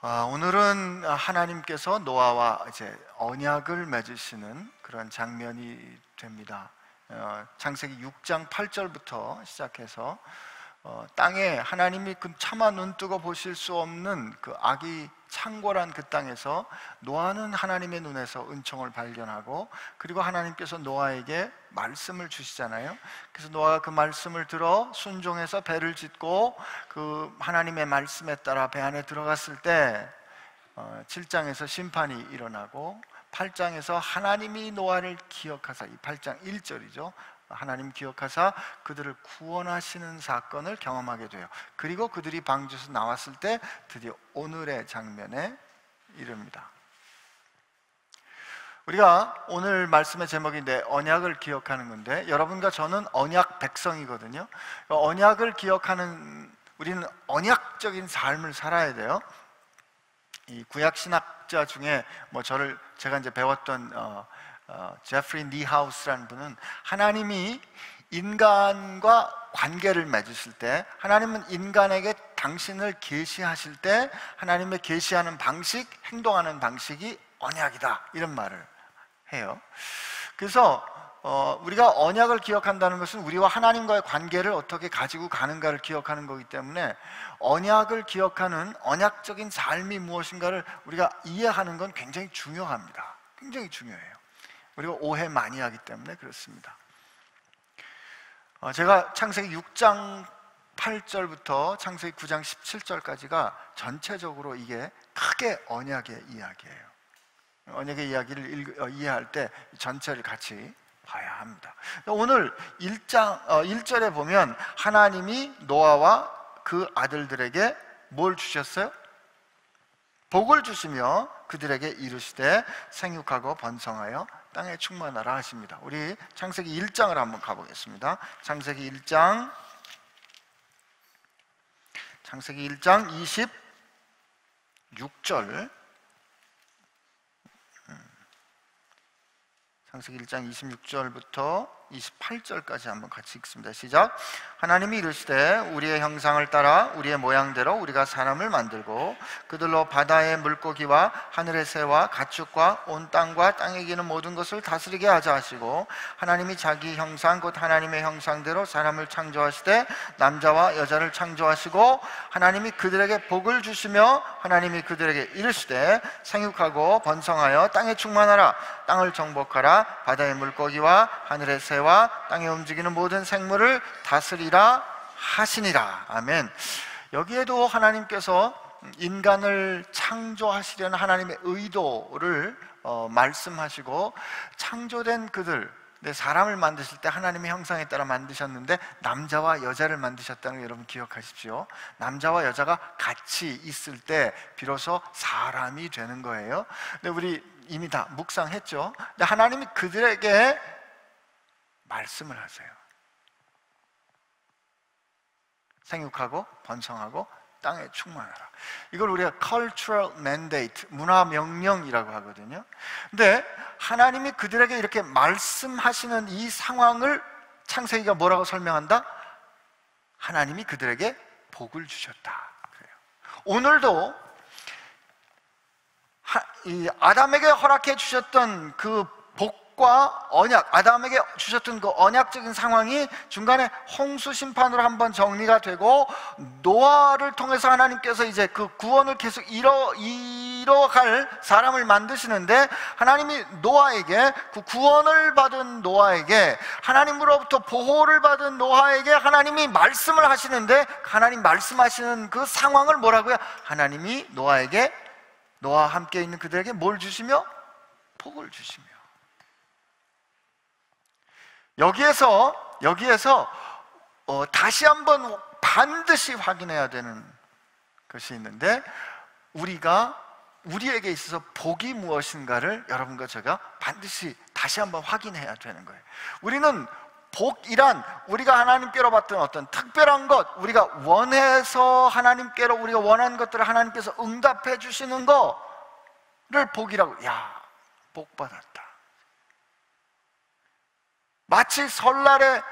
오늘은 하나님께서 노아와 이제 언약을 맺으시는 그런 장면이 됩니다. 창세기 6장 8절부터 시작해서 땅에 하나님이 그 차마 눈뜨고 보실 수 없는 그 악이 창궐한 그 땅에서 노아는 하나님의 눈에서 은총을 발견하고, 그리고 하나님께서 노아에게 말씀을 주시잖아요. 그래서 노아가 그 말씀을 들어 순종해서 배를 짓고 그 하나님의 말씀에 따라 배 안에 들어갔을 때 7장에서 심판이 일어나고 8장에서 하나님이 노아를 기억하사, 이 8장 1절이죠. 하나님 기억하사 그들을 구원하시는 사건을 경험하게 돼요. 그리고 그들이 방주에서 나왔을 때 드디어 오늘의 장면에 이릅니다. 우리가 오늘 말씀의 제목인데 언약을 기억하는 건데, 여러분과 저는 언약 백성이거든요. 언약을 기억하는, 우리는 언약적인 삶을 살아야 돼요. 이 구약 신학자 중에 제가 이제 배웠던 제프리 니하우스라는 분은, 하나님이 인간과 관계를 맺으실 때, 하나님은 인간에게 당신을 계시하실 때 하나님의 계시하는 방식, 행동하는 방식이 언약이다, 이런 말을 해요. 그래서 우리가 언약을 기억한다는 것은 우리와 하나님과의 관계를 어떻게 가지고 가는가를 기억하는 거기 때문에, 언약을 기억하는 언약적인 삶이 무엇인가를 우리가 이해하는 건 굉장히 중요합니다. 굉장히 중요해요. 우리가 오해 많이 하기 때문에 그렇습니다. 제가 창세기 6장 8절부터 창세기 9장 17절까지가 전체적으로 이게 크게 언약의 이야기예요. 언약의 이야기를 이해할 때 전체를 같이 봐야 합니다. 오늘 1절에 보면 하나님이 노아와 그 아들들에게 뭘 주셨어요? 복을 주시며 그들에게 이르시되 생육하고 번성하여 땅에 충만하라 하십니다. 우리 창세기 1장을 한번 가보겠습니다. 창세기 1장 26절, 창세기 1장 26절부터 28절까지 한번 같이 읽습니다. 시작. 하나님이 이르시되 우리의 형상을 따라 우리의 모양대로 우리가 사람을 만들고 그들로 바다의 물고기와 하늘의 새와 가축과 온 땅과 땅에 기는 모든 것을 다스리게 하자 하시고, 하나님이 자기 형상 곧 하나님의 형상대로 사람을 창조하시되 남자와 여자를 창조하시고, 하나님이 그들에게 복을 주시며 하나님이 그들에게 이르시되 생육하고 번성하여 땅에 충만하라. 땅을 정복하라. 바다의 물고기와 하늘의 새와 땅에 움직이는 모든 생물을 다스리라 하시니라. 아멘. 여기에도 하나님께서 인간을 창조하시려는 하나님의 의도를 말씀하시고, 창조된 그들, 사람을 만드실 때 하나님의 형상에 따라 만드셨는데 남자와 여자를 만드셨다는 걸 여러분 기억하십시오. 남자와 여자가 같이 있을 때 비로소 사람이 되는 거예요. 근데 우리 이미 다 묵상했죠. 근데 하나님이 그들에게 말씀을 하세요. 생육하고 번성하고 땅에 충만하라. 이걸 우리가 cultural mandate, 문화 명령이라고 하거든요. 근데 하나님이 그들에게 이렇게 말씀하시는 이 상황을 창세기가 뭐라고 설명한다? 하나님이 그들에게 복을 주셨다. 그래요. 오늘도 이 아담에게 허락해 주셨던 그 복과 언약, 아담에게 주셨던 그 언약적인 상황이 중간에 홍수 심판으로 한번 정리가 되고, 노아를 통해서 하나님께서 이제 그 구원을 계속 이뤄갈 사람을 만드시는데, 하나님이 노아에게, 그 구원을 받은 노아에게, 하나님으로부터 보호를 받은 노아에게 하나님이 말씀을 하시는데, 하나님 말씀하시는 그 상황을 뭐라고요? 하나님이 노아에게, 노아와 함께 있는 그들에게 뭘 주시며? 복을 주시며. 여기에서 다시 한번 반드시 확인해야 되는 것이 있는데, 우리에게 있어서 복이 무엇인가를 여러분과 제가 반드시 다시 한번 확인해야 되는 거예요. 우리는 복이란 우리가 하나님께로 받던 어떤 특별한 것, 우리가 원해서 하나님께로 우리가 원하는 것들을 하나님께서 응답해 주시는 거를 복이라고. 야, 복 받았다. 마치 설날에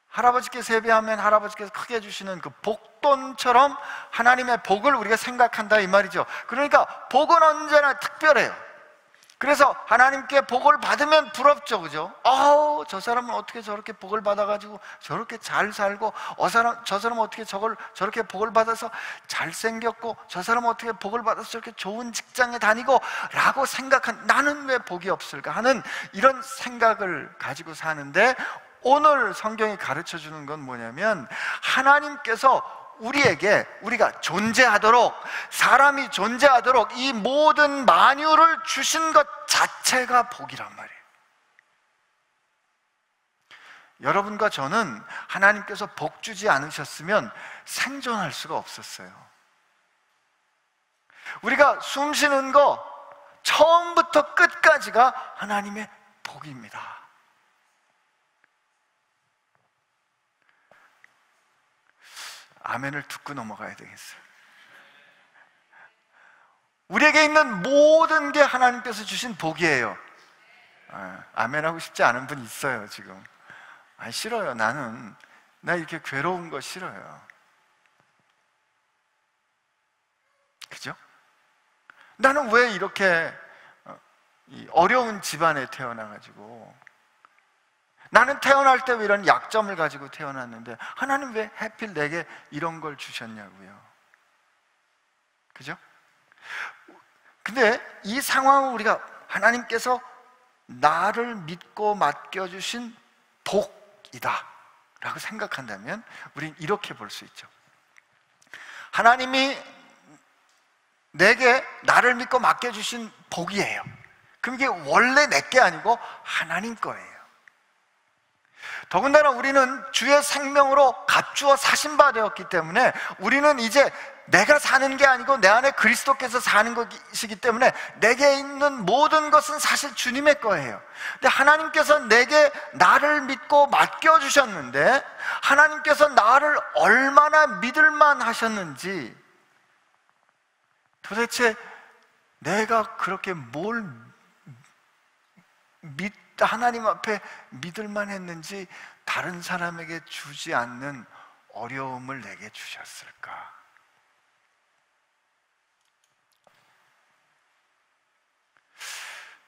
할아버지께 세배하면 할아버지께서 크게 주시는 그 복 목돈처럼 하나님의 복을 우리가 생각한다 이 말이죠. 그러니까 복은 언제나 특별해요. 그래서 하나님께 복을 받으면 부럽죠, 그죠? 저 사람은 어떻게 저렇게 복을 받아가지고 저렇게 잘 살고, 저 사람은 어떻게 저렇게 복을 받아서 잘생겼고, 저 사람은 어떻게 복을 받아서 저렇게 좋은 직장에 다니고 라고 생각한, 나는 왜 복이 없을까 하는 이런 생각을 가지고 사는데, 오늘 성경이 가르쳐 주는 건 뭐냐면, 하나님께서 우리가 존재하도록, 사람이 존재하도록 이 모든 만유를 주신 것 자체가 복이란 말이에요. 여러분과 저는 하나님께서 복 주지 않으셨으면 생존할 수가 없었어요. 우리가 숨 쉬는 거 처음부터 끝까지가 하나님의 복입니다. 아멘을 듣고 넘어가야 되겠어요. 우리에게 있는 모든 게 하나님께서 주신 복이에요. 아멘하고 싶지 않은 분 있어요 지금. 싫어요. 나 이렇게 괴로운 거 싫어요. 그죠? 나는 왜 이렇게 어려운 집안에 태어나가지고, 나는 태어날 때 왜 이런 약점을 가지고 태어났는데 하나님 왜 하필 내게 이런 걸 주셨냐고요. 그죠? 근데 이 상황을 우리가 하나님께서 나를 믿고 맡겨주신 복이다 라고 생각한다면 우리는 이렇게 볼 수 있죠. 하나님이 내게 나를 믿고 맡겨주신 복이에요. 그럼 이게 원래 내게 아니고 하나님 거예요. 더군다나 우리는 주의 생명으로 값주어 사신 바 되었기 때문에 우리는 이제 내가 사는 게 아니고 내 안에 그리스도께서 사는 것이기 때문에 내게 있는 모든 것은 사실 주님의 거예요. 근데 하나님께서 내게 나를 믿고 맡겨주셨는데, 하나님께서 나를 얼마나 믿을만 하셨는지, 도대체 내가 그렇게 뭘 하나님 앞에 믿을만 했는지 다른 사람에게 주지 않는 어려움을 내게 주셨을까?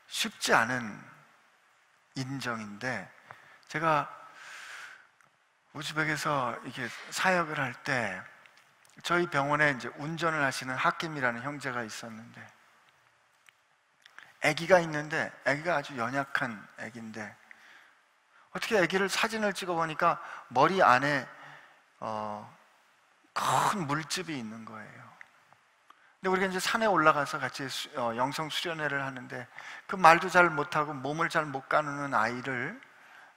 쉽지 않은 인정인데, 제가 우즈벡에서 이게 사역을 할 때 저희 병원에 이제 운전을 하시는 하킴이라는 형제가 있었는데, 아기가 있는데, 아기가 아주 연약한 아기인데, 어떻게 아기를 사진을 찍어보니까 머리 안에 큰 물집이 있는 거예요. 근데 우리가 이제 산에 올라가서 같이 영성 수련회를 하는데, 그 말도 잘 못하고 몸을 잘 못 가누는 아이를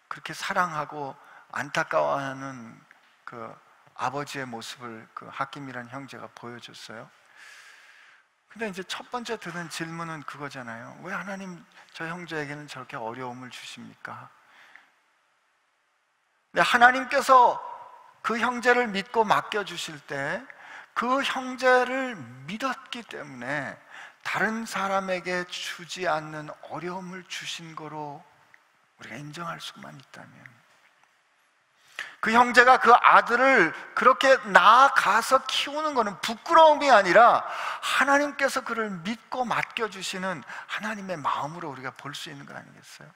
그렇게 사랑하고 안타까워하는 그 아버지의 모습을 그 하킴이라는 형제가 보여줬어요. 근데 이제 첫 번째 드는 질문은 그거잖아요. 왜 하나님 저 형제에게는 저렇게 어려움을 주십니까? 근데 하나님께서 그 형제를 믿고 맡겨주실 때 그 형제를 믿었기 때문에 다른 사람에게 주지 않는 어려움을 주신 거로 우리가 인정할 수만 있다면, 그 형제가 그 아들을 그렇게 나아가서 키우는 것은 부끄러움이 아니라 하나님께서 그를 믿고 맡겨주시는 하나님의 마음으로 우리가 볼 수 있는 거 아니겠어요?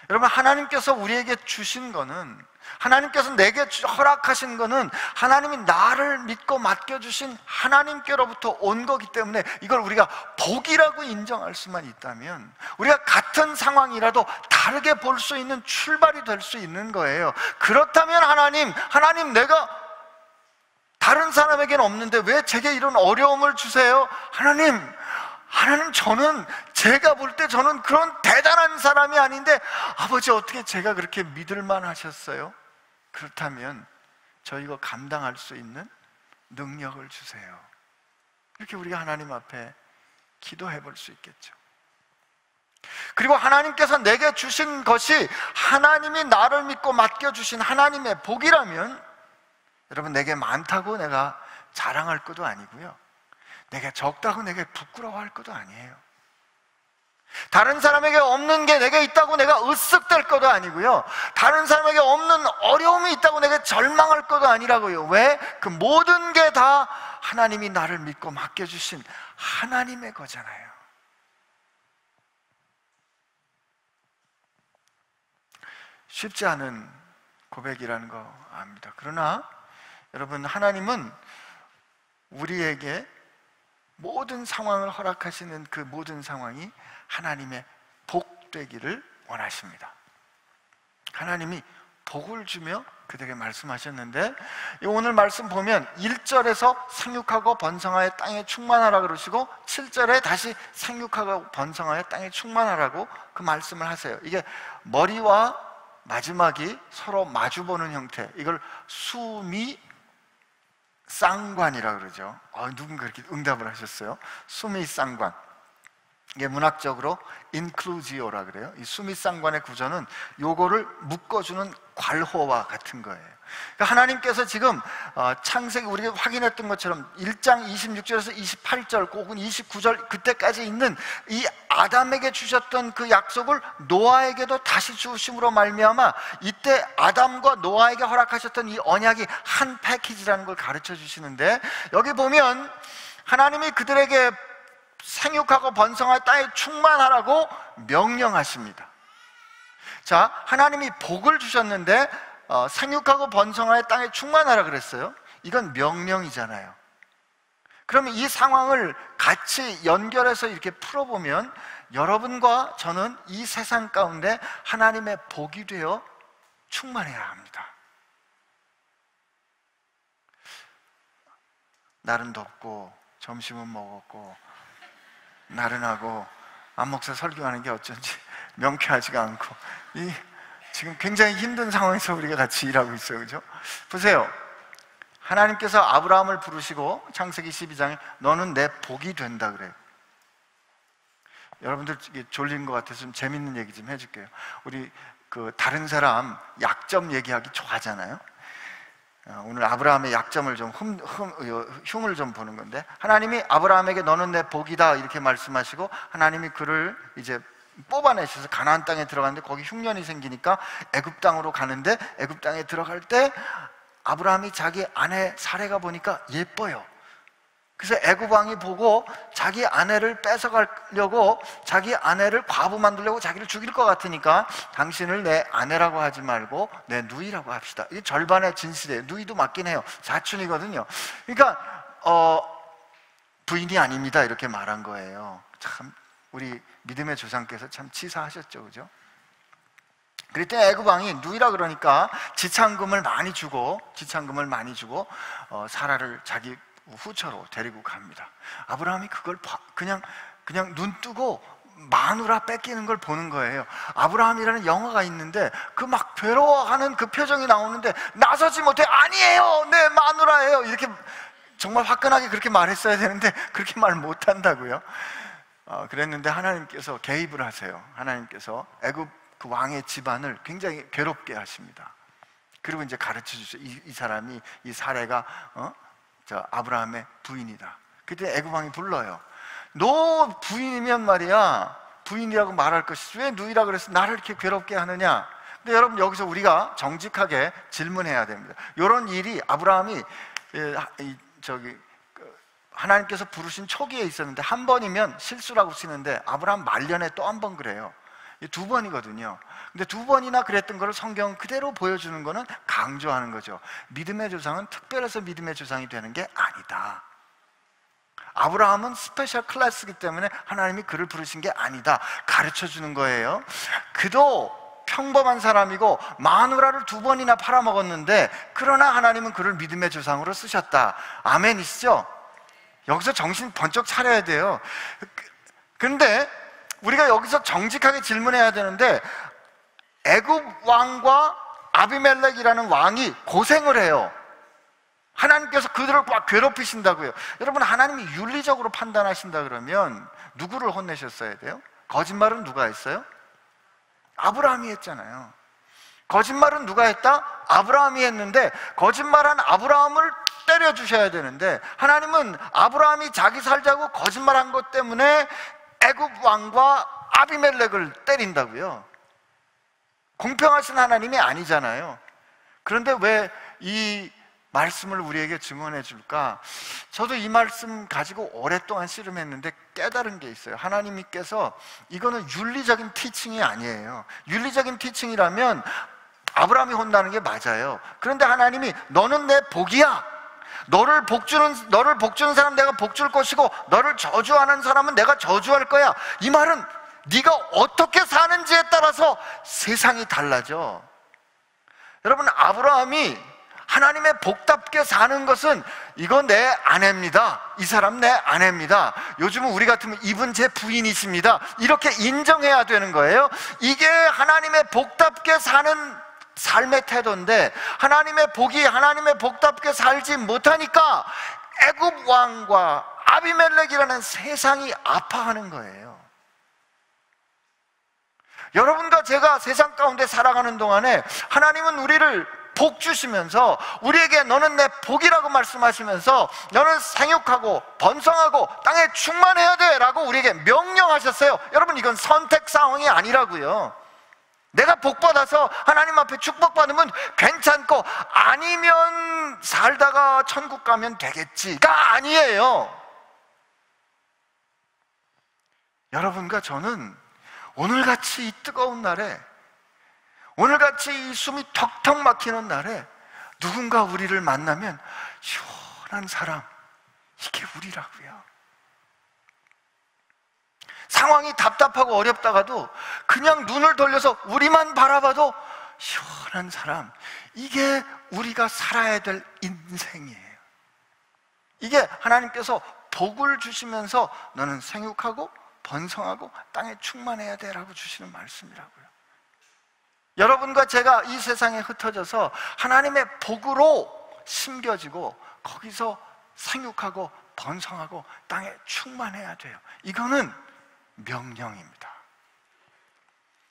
여러분, 하나님께서 우리에게 주신 거는, 하나님께서 내게 허락하신 거는 하나님이 나를 믿고 맡겨주신 하나님께로부터 온 거기 때문에 이걸 우리가 복이라고 인정할 수만 있다면, 우리가 같은 상황이라도 다르게 볼 수 있는 출발이 될 수 있는 거예요. 그렇다면 하나님 내가 다른 사람에게는 없는데 왜 제게 이런 어려움을 주세요? 하나님, 저는 제가 볼 때 저는 그런 대단한 사람이 아닌데 아버지 어떻게 제가 그렇게 믿을만 하셨어요? 그렇다면 저 이거 감당할 수 있는 능력을 주세요. 이렇게 우리가 하나님 앞에 기도해 볼 수 있겠죠. 그리고 하나님께서 내게 주신 것이 하나님이 나를 믿고 맡겨주신 하나님의 복이라면, 여러분, 내게 많다고 내가 자랑할 것도 아니고요, 내게 적다고 내게 부끄러워할 것도 아니에요. 다른 사람에게 없는 게 내게 있다고 내가 으쓱될 것도 아니고요, 다른 사람에게 없는 어려움이 있다고 내가 절망할 것도 아니라고요. 왜? 그 모든 게 다 하나님이 나를 믿고 맡겨주신 하나님의 거잖아요. 쉽지 않은 고백이라는 거 압니다. 그러나 여러분, 하나님은 우리에게 모든 상황을 허락하시는 그 모든 상황이 하나님의 복 되기를 원하십니다. 하나님이 복을 주며 그들에게 말씀하셨는데, 오늘 말씀 보면 1절에서 생육하고 번성하여 땅에 충만하라 그러시고 7절에 다시 생육하고 번성하여 땅에 충만하라고 그 말씀을 하세요. 이게 머리와 마지막이 서로 마주보는 형태, 이걸 수미 쌍관이라 그러죠. 누군가 이렇게 응답을 하셨어요. 수미 쌍관. 이게 문학적으로 인클루지오라 그래요. 이 수미 쌍관의 구조는 요거를 묶어주는 괄호와 같은 거예요. 그러니까 하나님께서 지금 창세기 우리가 확인했던 것처럼 1장 26절에서 28절 혹은 29절 그때까지 있는 이 아담에게 주셨던 그 약속을 노아에게도 다시 주심으로 말미암아 이때 아담과 노아에게 허락하셨던 이 언약이 한 패키지라는 걸 가르쳐 주시는데, 여기 보면 하나님이 그들에게 생육하고 번성하여 땅에 충만하라고 명령하십니다. 자, 하나님이 복을 주셨는데 생육하고 번성하여 땅에 충만하라 그랬어요. 이건 명령이잖아요. 그러면 이 상황을 같이 연결해서 이렇게 풀어보면 여러분과 저는 이 세상 가운데 하나님의 복이 되어 충만해야 합니다. 날은 덥고 점심은 먹었고 나른하고 안 목사 설교하는 게 어쩐지 명쾌하지가 않고 지금 굉장히 힘든 상황에서 우리가 같이 일하고 있어요. 그죠? 보세요. 하나님께서 아브라함을 부르시고 창세기 12장에 너는 내 복이 된다 그래요. 여러분들 졸린 것 같아서 좀 재밌는 얘기 좀 해줄게요. 우리 다른 사람 약점 얘기하기 좋아하잖아요. 오늘 아브라함의 약점을 좀 흉을 좀 보는 건데, 하나님이 아브라함에게 너는 내 복이다 이렇게 말씀하시고 하나님이 그를 이제 뽑아내셔서 가나안 땅에 들어갔는데 거기 흉년이 생기니까 애굽 땅으로 가는데, 애굽 땅에 들어갈 때 아브라함이 자기 아내 사레가 보니까 예뻐요. 그래서 애굽 왕이 보고 자기 아내를 뺏어가려고, 자기 아내를 과부 만들려고 자기를 죽일 것 같으니까 당신을 내 아내라고 하지 말고 내 누이라고 합시다. 이게 절반의 진실이에요. 누이도 맞긴 해요. 사촌이거든요. 그러니까 부인이 아닙니다 이렇게 말한 거예요. 참 우리 믿음의 조상께서 참 치사하셨죠. 그죠? 그랬더니 애굽 왕이 누이라 그러니까 지참금을 많이 주고 사라를 자기 후처로 데리고 갑니다. 아브라함이 그걸 그냥 눈 뜨고 마누라 뺏기는 걸 보는 거예요. 아브라함이라는 영화가 있는데 그 막 괴로워하는 그 표정이 나오는데 나서지 못해 아니에요 내 마누라예요 이렇게 정말 화끈하게 그렇게 말했어야 되는데 그렇게 말 못한다고요. 그랬는데 하나님께서 개입을 하세요. 하나님께서 애굽 그 왕의 집안을 굉장히 괴롭게 하십니다. 그리고 이제 가르쳐 주죠. 이 사람이, 이 사레가 저 아브라함의 부인이다. 그때 애굽 왕이 불러요. 너 부인이면 말이야 부인이라고 말할 것이지 왜 누이라 그래서 나를 이렇게 괴롭게 하느냐. 근데 여러분 여기서 우리가 정직하게 질문해야 됩니다. 이런 일이 아브라함이 하나님께서 부르신 초기에 있었는데 한 번이면 실수라고 치는데 아브라함 말년에 또 한 번 그래요. 두 번이거든요. 근데 두 번이나 그랬던 거를 성경 그대로 보여주는 거는 강조하는 거죠. 믿음의 조상은 특별해서 믿음의 조상이 되는 게 아니다. 아브라함은 스페셜 클래스이기 때문에 하나님이 그를 부르신 게 아니다 가르쳐 주는 거예요. 그도 평범한 사람이고 마누라를 2번이나 팔아먹었는데 그러나 하나님은 그를 믿음의 조상으로 쓰셨다. 아멘이시죠? 여기서 정신 번쩍 차려야 돼요. 그런데 우리가 여기서 정직하게 질문해야 되는데 애굽 왕과 아비멜렉이라는 왕이 고생을 해요. 하나님께서 그들을 막 괴롭히신다고요. 여러분 하나님이 윤리적으로 판단하신다 그러면 누구를 혼내셨어야 돼요? 거짓말은 누가 했어요? 아브라함이 했잖아요. 거짓말은 누가 했다? 아브라함이 했는데 거짓말한 아브라함을 때려주셔야 되는데 하나님은 아브라함이 자기 살자고 거짓말한 것 때문에 애굽 왕과 아비멜렉을 때린다고요? 공평하신 하나님이 아니잖아요. 그런데 왜 이 말씀을 우리에게 증언해 줄까? 저도 이 말씀 가지고 오랫동안 씨름했는데 깨달은 게 있어요. 하나님께서 이거는 윤리적인 티칭이 아니에요. 윤리적인 티칭이라면 아브라함이 혼나는 게 맞아요. 그런데 하나님이 너는 내 복이야. 너를 복주는 사람 내가 복줄 것이고 너를 저주하는 사람은 내가 저주할 거야. 이 말은 네가 어떻게 사는지에 따라서 세상이 달라져. 여러분, 아브라함이 하나님의 복답게 사는 것은 이거 내 아내입니다. 이 사람 내 아내입니다. 요즘은 우리 같으면 이분 제 부인이십니다. 이렇게 인정해야 되는 거예요. 이게 하나님의 복답게 사는 삶의 태도인데 하나님의 복이 하나님의 복답게 살지 못하니까 애굽 왕과 아비멜렉이라는 세상이 아파하는 거예요. 여러분과 제가 세상 가운데 살아가는 동안에 하나님은 우리를 복 주시면서 우리에게 너는 내 복이라고 말씀하시면서 너는 생육하고 번성하고 땅에 충만해야 돼 라고 우리에게 명령하셨어요. 여러분, 이건 선택 상황이 아니라고요. 내가 복 받아서 하나님 앞에 축복받으면 괜찮고 아니면 살다가 천국 가면 되겠지가 아니에요. 여러분과 저는 오늘같이 이 뜨거운 날에, 오늘같이 이 숨이 턱턱 막히는 날에 누군가 우리를 만나면 시원한 사람, 이게 우리라고요. 상황이 답답하고 어렵다가도 그냥 눈을 돌려서 우리만 바라봐도 시원한 사람, 이게 우리가 살아야 될 인생이에요. 이게 하나님께서 복을 주시면서 너는 생육하고 번성하고 땅에 충만해야 돼 라고 주시는 말씀이라고요. 여러분과 제가 이 세상에 흩어져서 하나님의 복으로 심겨지고 거기서 생육하고 번성하고 땅에 충만해야 돼요. 이거는 명령입니다.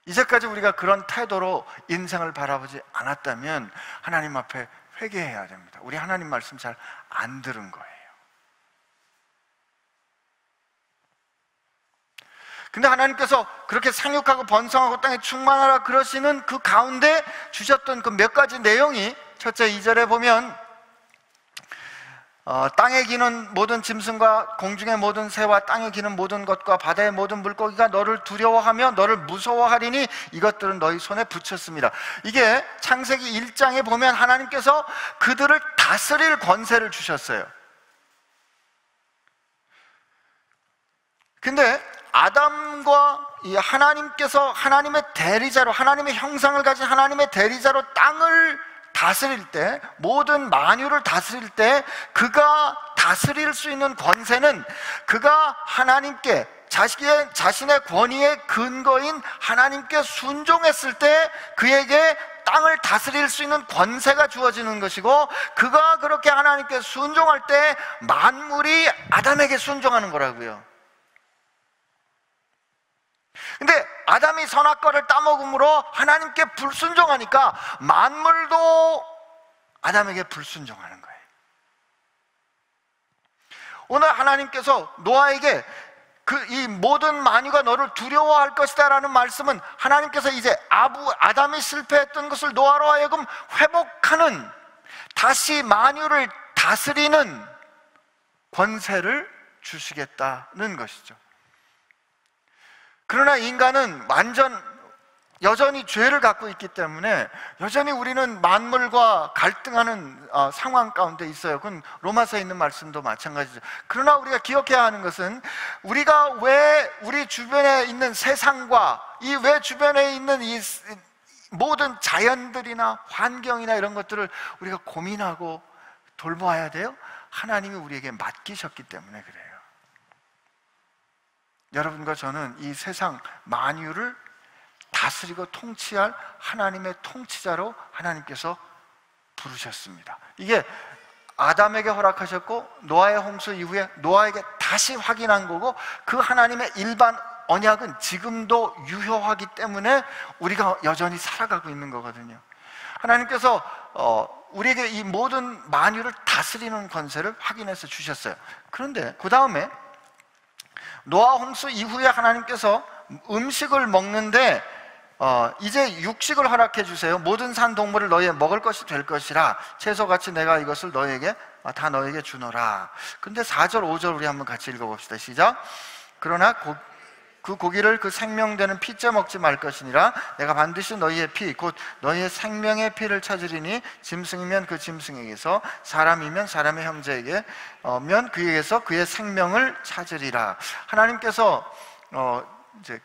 이제까지 우리가 그런 태도로 인생을 바라보지 않았다면 하나님 앞에 회개해야 됩니다. 우리 하나님 말씀 잘 안 들은 거예요. 근데 하나님께서 그렇게 생육하고 번성하고 땅에 충만하라 그러시는 그 가운데 주셨던 그 몇 가지 내용이, 첫째 2절에 보면 땅에 기는 모든 짐승과 공중의 모든 새와 땅에 기는 모든 것과 바다의 모든 물고기가 너를 두려워하며 너를 무서워하리니 이것들은 너희 손에 붙였습니다. 이게 창세기 1장에 보면 하나님께서 그들을 다스릴 권세를 주셨어요. 근데 아담과 이 하나님께서 하나님의 대리자로, 하나님의 형상을 가진 하나님의 대리자로 땅을 다스릴 때, 모든 만유를 다스릴 때 그가 다스릴 수 있는 권세는 그가 하나님께 자신의 권위의 근거인 하나님께 순종했을 때 그에게 땅을 다스릴 수 있는 권세가 주어지는 것이고, 그가 그렇게 하나님께 순종할 때 만물이 아담에게 순종하는 거라고요. 근데 아담이 선악과를 따먹음으로 하나님께 불순종하니까 만물도 아담에게 불순종하는 거예요. 오늘 하나님께서 노아에게 이 모든 만유가 너를 두려워할 것이다 라는 말씀은 하나님께서 이제 아담이 실패했던 것을 노아로 하여금 회복하는, 다시 만유를 다스리는 권세를 주시겠다는 것이죠. 그러나 인간은 여전히 죄를 갖고 있기 때문에 여전히 우리는 만물과 갈등하는 상황 가운데 있어요. 그건 로마서에 있는 말씀도 마찬가지죠. 그러나 우리가 기억해야 하는 것은 우리가 왜 우리 주변에 있는 세상과 왜 주변에 있는 이 모든 자연들이나 환경이나 이런 것들을 우리가 고민하고 돌봐야 돼요? 하나님이 우리에게 맡기셨기 때문에 그래요. 여러분과 저는 이 세상 만유를 다스리고 통치할 하나님의 통치자로 하나님께서 부르셨습니다. 이게 아담에게 허락하셨고 노아의 홍수 이후에 노아에게 다시 확인한 거고, 그 하나님의 일반 언약은 지금도 유효하기 때문에 우리가 여전히 살아가고 있는 거거든요. 하나님께서 우리에게 이 모든 만유를 다스리는 권세를 확인해서 주셨어요. 그런데 그 다음에 노아 홍수 이후에 하나님께서 음식을 먹는데 이제 육식을 허락해 주세요. 모든 산 동물을 너희의 먹을 것이 될 것이라. 채소같이 내가 이것을 너희에게 다 너희에게 주노라. 근데 4절 5절 우리 한번 같이 읽어봅시다. 시작. 그러나 그 고기를 그 생명되는 피째 먹지 말 것이니라. 내가 반드시 너희의 피 곧 너희의 생명의 피를 찾으리니 짐승이면 그 짐승에게서 사람이면 사람의 형제에게 면 그에게서 그의 생명을 찾으리라. 하나님께서 이제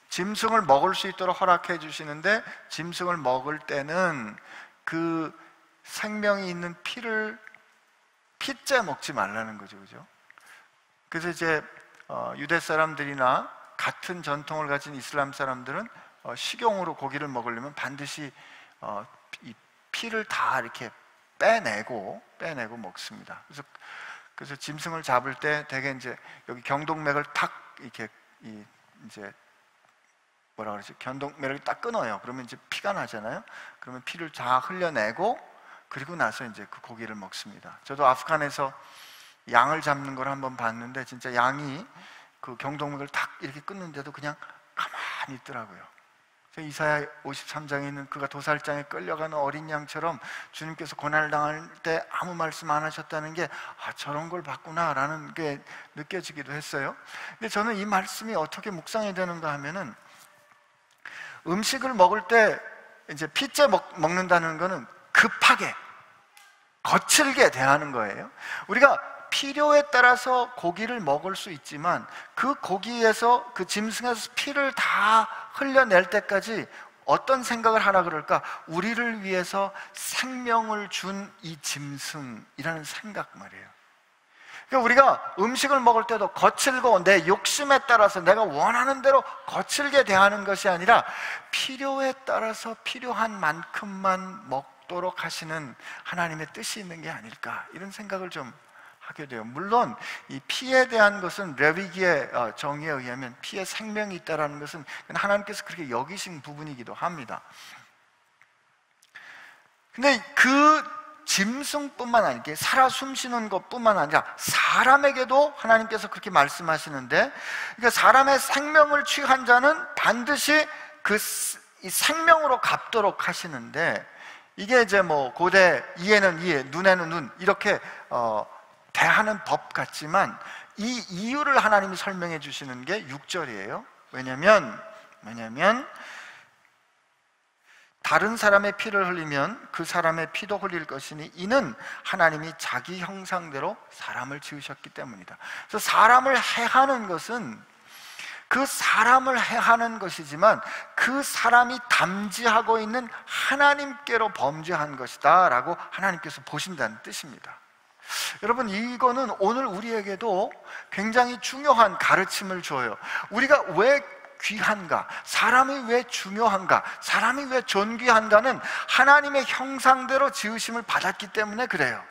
짐승을 먹을 수 있도록 허락해 주시는데, 짐승을 먹을 때는 그 생명이 있는 피째 먹지 말라는 거죠, 그죠? 그래서 이제 유대 사람들이나 같은 전통을 가진 이슬람 사람들은 식용으로 고기를 먹으려면 반드시 이 피를 다 이렇게 빼내고 먹습니다. 그래서 짐승을 잡을 때 대개 이제 여기 경동맥을 탁 이렇게 이제 뭐라 그러지? 경동맥을 딱 끊어요. 그러면 이제 피가 나잖아요. 그러면 피를 다 흘려내고 그리고 나서 이제 그 고기를 먹습니다. 저도 아프간에서 양을 잡는 걸 한번 봤는데 진짜 양이 그 경동맥을 탁 이렇게 끊는데도 그냥 가만히 있더라고요. 이사야 53장에 있는 그가 도살장에 끌려가는 어린 양처럼 주님께서 고난을 당할 때 아무 말씀 안 하셨다는 게 저런 걸 봤구나라는 게 느껴지기도 했어요. 근데 저는 이 말씀이 어떻게 묵상이 되는가 하면은, 음식을 먹을 때 이제 피째 먹는다는 거는 급하게 거칠게 대하는 거예요. 우리가 필요에 따라서 고기를 먹을 수 있지만 그 고기에서, 그 짐승에서 피를 다 흘려낼 때까지 어떤 생각을 하라 그럴까? 우리를 위해서 생명을 준 이 짐승이라는 생각 말이에요. 그러니까 우리가 음식을 먹을 때도 거칠고 내 욕심에 따라서 내가 원하는 대로 거칠게 대하는 것이 아니라 필요에 따라서 필요한 만큼만 먹도록 하시는 하나님의 뜻이 있는 게 아닐까, 이런 생각을 좀 하게 돼요. 물론 이 피에 대한 것은 레위기의 정의에 의하면 피에 생명이 있다는 것은 하나님께서 그렇게 여기신 부분이기도 합니다. 근데 그 짐승뿐만 아니라 살아 숨쉬는 것뿐만 아니라 사람에게도 하나님께서 그렇게 말씀하시는데, 그러니까 사람의 생명을 취한 자는 반드시 이 생명으로 갚도록 하시는데, 이게 이제 뭐 고대 이에는 이에, 눈에는 눈, 이렇게 대하는 법 같지만 이 이유를 하나님이 설명해 주시는 게 6절이에요. 왜냐면 다른 사람의 피를 흘리면 그 사람의 피도 흘릴 것이니 이는 하나님이 자기 형상대로 사람을 지으셨기 때문이다. 그래서 사람을 해하는 것은 그 사람을 해하는 것이지만 그 사람이 담지하고 있는 하나님께로 범죄한 것이다 라고 하나님께서 보신다는 뜻입니다. 여러분, 이거는 오늘 우리에게도 굉장히 중요한 가르침을 줘요. 우리가 왜 귀한가? 사람이 왜 중요한가? 사람이 왜 존귀한가는 하나님의 형상대로 지으심을 받았기 때문에 그래요.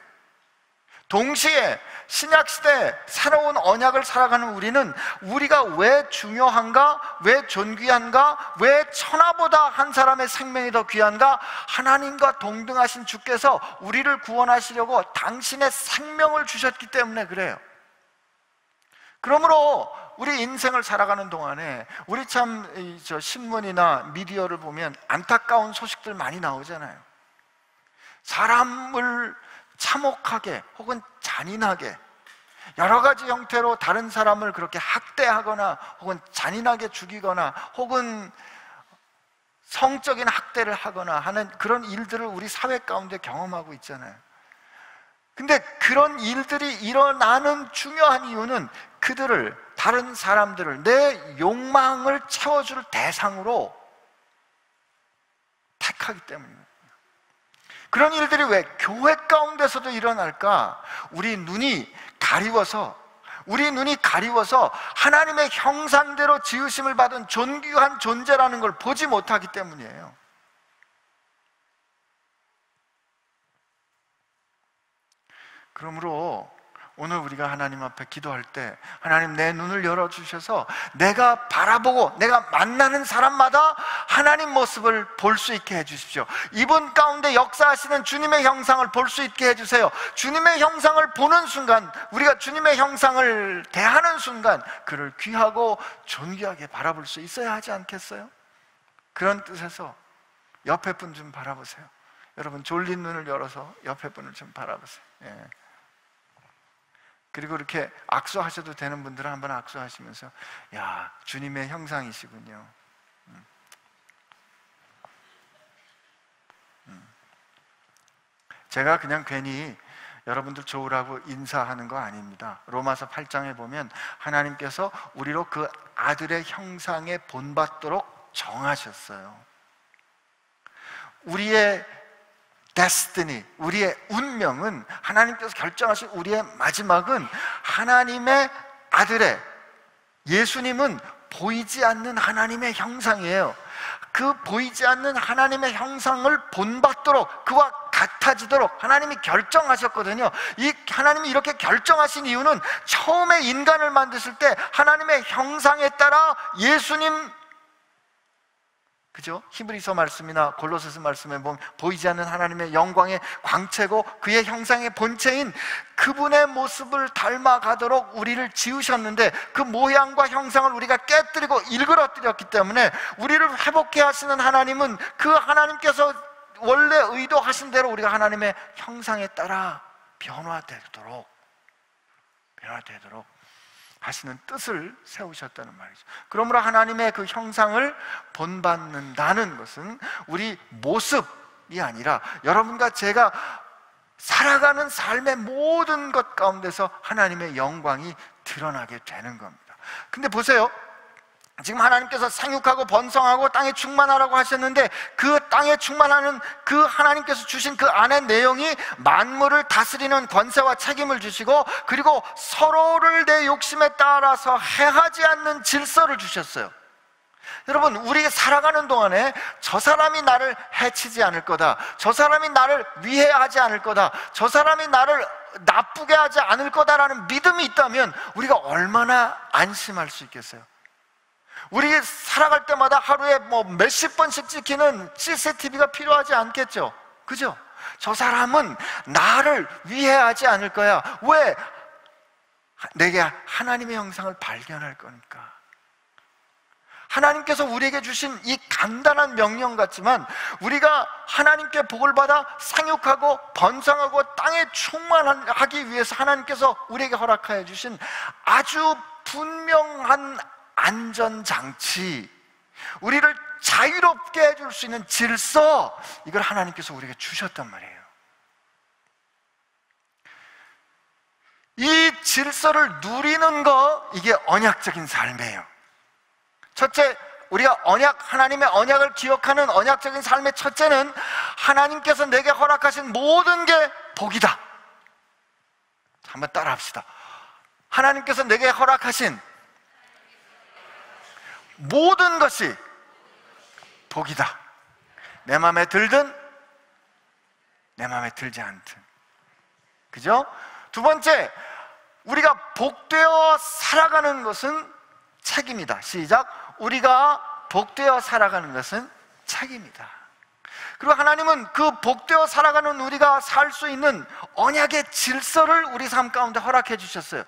동시에 신약시대 새로운 언약을 살아가는 우리는 우리가 왜 중요한가? 왜 존귀한가? 왜 천하보다 한 사람의 생명이 더 귀한가? 하나님과 동등하신 주께서 우리를 구원하시려고 당신의 생명을 주셨기 때문에 그래요. 그러므로 우리 인생을 살아가는 동안에 우리 참 신문이나 미디어를 보면 안타까운 소식들 많이 나오잖아요. 사람을 참혹하게 혹은 잔인하게 여러 가지 형태로 다른 사람을 그렇게 학대하거나 혹은 잔인하게 죽이거나 혹은 성적인 학대를 하거나 하는 그런 일들을 우리 사회 가운데 경험하고 있잖아요. 근데 그런 일들이 일어나는 중요한 이유는 그들을, 다른 사람들을 내 욕망을 채워줄 대상으로 택하기 때문입니다. 그런 일들이 왜 교회 가운데서도 일어날까? 우리 눈이 가리워서 하나님의 형상대로 지으심을 받은 존귀한 존재라는 걸 보지 못하기 때문이에요. 그러므로 오늘 우리가 하나님 앞에 기도할 때 하나님 내 눈을 열어주셔서 내가 바라보고 내가 만나는 사람마다 하나님 모습을 볼 수 있게 해주십시오. 이분 가운데 역사하시는 주님의 형상을 볼 수 있게 해주세요. 주님의 형상을 보는 순간, 우리가 주님의 형상을 대하는 순간 그를 귀하고 존귀하게 바라볼 수 있어야 하지 않겠어요? 그런 뜻에서 옆에 분 좀 바라보세요. 여러분 졸린 눈을 열어서 옆에 분을 좀 바라보세요. 예. 그리고 이렇게 악수하셔도 되는 분들은 한번 악수하시면서 야, 주님의 형상이시군요. 제가 그냥 괜히 여러분들 좋으라고 인사하는 거 아닙니다. 로마서 8장에 보면 하나님께서 우리로 그 아들의 형상에 본받도록 정하셨어요. 우리의 데스티니, 우리의 운명은 하나님께서 결정하신 우리의 마지막은 하나님의 아들의, 예수님은 보이지 않는 하나님의 형상이에요. 그 보이지 않는 하나님의 형상을 본받도록, 그와 같아지도록 하나님이 결정하셨거든요. 이 하나님이 이렇게 결정하신 이유는 처음에 인간을 만드실 때 하나님의 형상에 따라 예수님, 그죠? 히브리서 말씀이나 골로새서 말씀에 보면 보이지 않는 하나님의 영광의 광채고 그의 형상의 본체인 그분의 모습을 닮아가도록 우리를 지으셨는데, 그 모양과 형상을 우리가 깨뜨리고 일그러뜨렸기 때문에 우리를 회복해 하시는 하나님은 그 하나님께서 원래 의도하신 대로 우리가 하나님의 형상에 따라 변화되도록 하시는 뜻을 세우셨다는 말이죠. 그러므로 하나님의 그 형상을 본받는다는 것은 우리 모습이 아니라 여러분과 제가 살아가는 삶의 모든 것 가운데서 하나님의 영광이 드러나게 되는 겁니다. 근데 보세요, 지금 하나님께서 생육하고 번성하고 땅에 충만하라고 하셨는데 그 땅에 충만하는 그 하나님께서 주신 그 안의 내용이 만물을 다스리는 권세와 책임을 주시고, 그리고 서로를 내 욕심에 따라서 해하지 않는 질서를 주셨어요. 여러분, 우리가 살아가는 동안에 저 사람이 나를 해치지 않을 거다, 저 사람이 나를 위해하지 않을 거다, 저 사람이 나를 나쁘게 하지 않을 거다라는 믿음이 있다면 우리가 얼마나 안심할 수 있겠어요? 우리 살아갈 때마다 하루에 몇십 번씩 찍히는 CCTV가 필요하지 않겠죠? 그죠? 저 사람은 나를 위해하지 않을 거야. 왜? 내게 하나님의 형상을 발견할 거니까. 하나님께서 우리에게 주신 이 간단한 명령 같지만 우리가 하나님께 복을 받아 생육하고 번성하고 땅에 충만하기 위해서 하나님께서 우리에게 허락하여 주신 아주 분명한 안전장치, 우리를 자유롭게 해줄 수 있는 질서, 이걸 하나님께서 우리에게 주셨단 말이에요. 이 질서를 누리는 거, 이게 언약적인 삶이에요. 첫째, 우리가 하나님의 언약을 기억하는 언약적인 삶의 첫째는 하나님께서 내게 허락하신 모든 게 복이다. 한번 따라 합시다. 하나님께서 내게 허락하신 모든 것이 복이다. 내 마음에 들든 내 마음에 들지 않든. 그죠? 두 번째, 우리가 복되어 살아가는 것은 책임이다. 시작. 우리가 복되어 살아가는 것은 책임이다. 그리고 하나님은 그 복되어 살아가는 우리가 살 수 있는 언약의 질서를 우리 삶 가운데 허락해 주셨어요.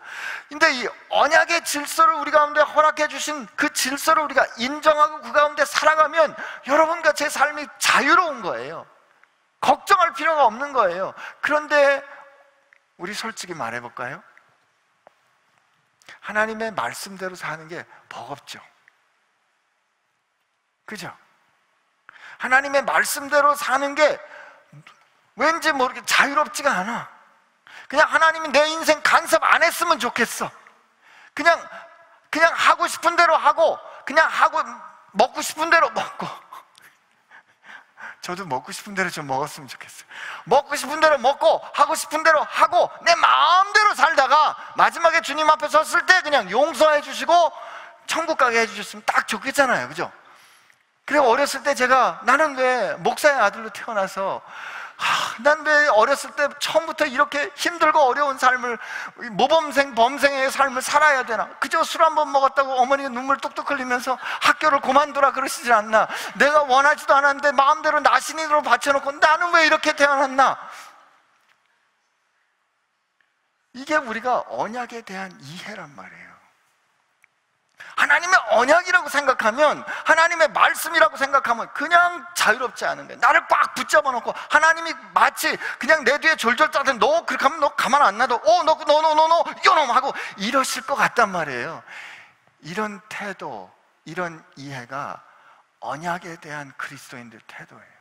근데 이 언약의 질서를 우리 가운데 허락해 주신 그 질서를 우리가 인정하고 그 가운데 살아가면 여러분과 제 삶이 자유로운 거예요. 걱정할 필요가 없는 거예요. 그런데 우리 솔직히 말해볼까요? 하나님의 말씀대로 사는 게 버겁죠. 그죠? 하나님의 말씀대로 사는 게 왠지 모르게 자유롭지가 않아. 그냥 하나님이 내 인생 간섭 안 했으면 좋겠어. 그냥 하고 싶은 대로 하고, 그냥 하고 먹고 싶은 대로 먹고. 저도 먹고 싶은 대로 좀 먹었으면 좋겠어요. 먹고 싶은 대로 먹고 하고 싶은 대로 하고 내 마음대로 살다가 마지막에 주님 앞에 섰을 때 그냥 용서해 주시고 천국 가게 해주셨으면 딱 좋겠잖아요. 그죠? 그리고 어렸을 때 나는 왜 목사의 아들로 태어나서 난 왜 어렸을 때 처음부터 이렇게 힘들고 어려운 삶을, 모범생, 범생의 삶을 살아야 되나? 그저 술 한 번 먹었다고 어머니가 눈물 뚝뚝 흘리면서 학교를 그만두라 그러시질 않나? 내가 원하지도 않았는데 마음대로 나신인으로 바쳐놓고 나는 왜 이렇게 태어났나? 이게 우리가 언약에 대한 이해란 말이에요. 하나님의 언약이라고 생각하면, 하나님의 말씀이라고 생각하면 그냥 자유롭지 않은 거예요. 나를 꽉 붙잡아 놓고 하나님이 마치 그냥 내 뒤에 졸졸 짜든 너 그렇게 하면 너 가만 안 놔둬, 너 요놈 하고 이러실 것 같단 말이에요. 이런 태도, 이런 이해가 언약에 대한 그리스도인들 태도예요.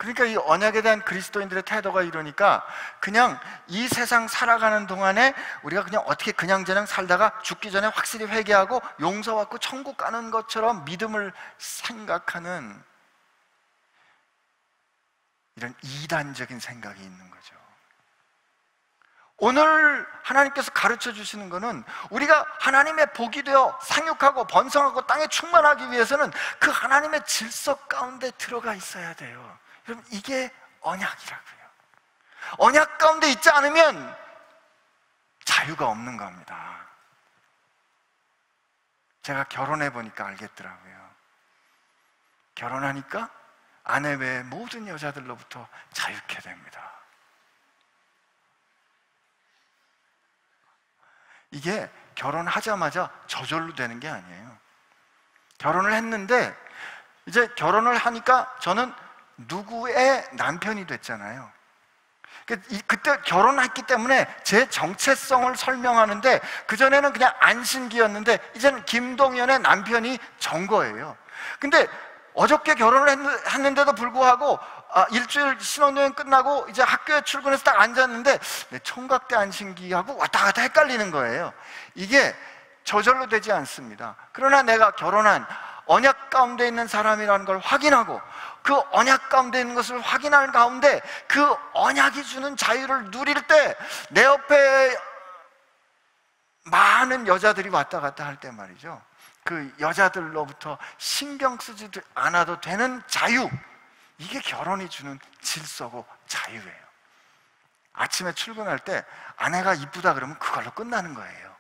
그러니까 이 언약에 대한 그리스도인들의 태도가 이러니까 그냥 이 세상 살아가는 동안에 우리가 그냥 어떻게 그냥저냥 살다가 죽기 전에 확실히 회개하고 용서받고 천국 가는 것처럼 믿음을 생각하는 이런 이단적인 생각이 있는 거죠. 오늘 하나님께서 가르쳐 주시는 것은 우리가 하나님의 복이 되어 상육하고 번성하고 땅에 충만하기 위해서는 그 하나님의 질서 가운데 들어가 있어야 돼요. 여러분, 이게 언약이라고요. 언약 가운데 있지 않으면 자유가 없는 겁니다. 제가 결혼해 보니까 알겠더라고요. 결혼하니까 아내 외의 모든 여자들로부터 자유케 됩니다. 이게 결혼하자마자 저절로 되는 게 아니에요. 결혼을 했는데 이제 결혼을 하니까 저는 누구의 남편이 됐잖아요. 그때 결혼했기 때문에 제 정체성을 설명하는데, 그전에는 그냥 안신기였는데 이제는 김동연의 남편이 전 거예요. 근데 어저께 결혼을 했는데도 불구하고 일주일 신혼여행 끝나고 이제 학교에 출근해서 딱 앉았는데 내 총각대 안신기하고 왔다 갔다 헷갈리는 거예요. 이게 저절로 되지 않습니다. 그러나 내가 결혼한 언약 가운데 있는 사람이라는 걸 확인하고 그 언약 가운데 있는 것을 확인하는 가운데 그 언약이 주는 자유를 누릴 때 내 옆에 많은 여자들이 왔다 갔다 할 때 말이죠, 그 여자들로부터 신경 쓰지 않아도 되는 자유, 이게 결혼이 주는 질서고 자유예요. 아침에 출근할 때 아내가 이쁘다 그러면 그걸로 끝나는 거예요.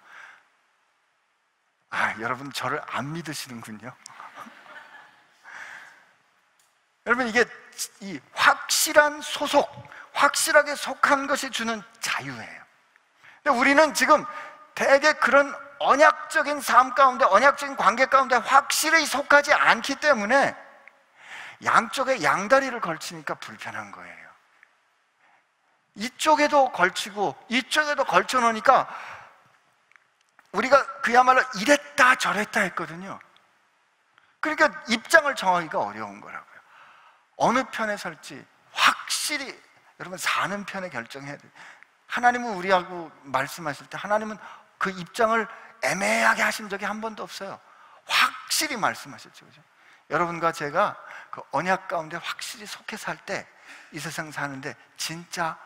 여러분 저를 안 믿으시는군요. 여러분, 이게 이 확실한 소속, 확실하게 속한 것이 주는 자유예요. 근데 우리는 지금 되게 그런 언약적인 삶 가운데, 언약적인 관계 가운데 확실히 속하지 않기 때문에 양쪽에 양다리를 걸치니까 불편한 거예요. 이쪽에도 걸치고 이쪽에도 걸쳐 놓으니까 우리가 그야말로 이랬다 저랬다 했거든요. 그러니까 입장을 정하기가 어려운 거라고요. 어느 편에 설지 확실히 여러분 사는 편에 결정해야 돼요. 하나님은 우리하고 말씀하실 때 하나님은 그 입장을 애매하게 하신 적이 한 번도 없어요. 확실히 말씀하셨죠, 그죠? 여러분과 제가 그 언약 가운데 확실히 속해 살 때 이 세상 사는데 진짜